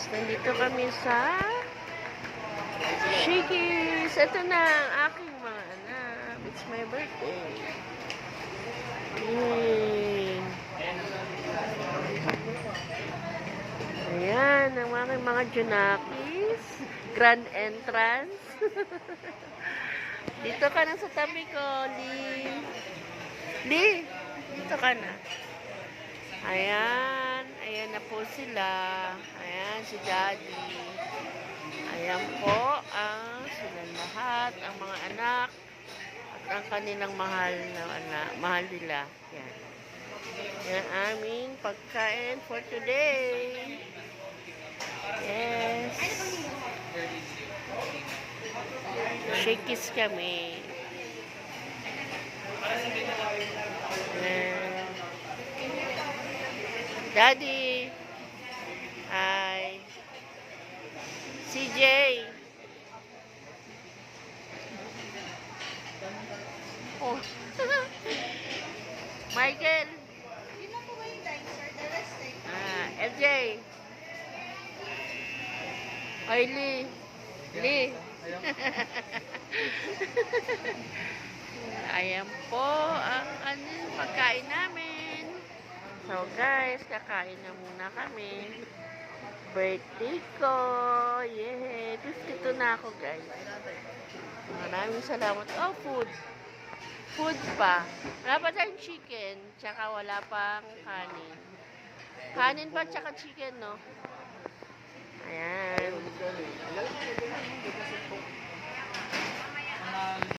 Nandito kami sa Shakey's. Ito na ang aking mga anak. It's my birthday. Yay! Ayan, ang mga junakis. Grand entrance. Dito ka na sa tabi ko, Lee. Lee, dito ka na. Ayan, ayan na po sila. Ayan, si Daddy. Ayan po ang sila lahat, ang mga anak at ang kanilang mahal na anak, mahal nila. Yan. Yan aming pagkain for today. Yes. Shakey's kami. Yan. Daddy. Hi. CJ. Oh. Michael. Yun lang po ba yung dinosaur? The rest LJ. Ay, Lee. Lee. Ayan po ang pagkain namin. So guys, kakain na muna kami. Birthday ko. Yay! 52 na ako guys. Maraming salamat. Oh, food. Food pa. Wala pa tayong chicken. Tsaka wala pang kanin. Kanin pa tsaka chicken, no? Ayan.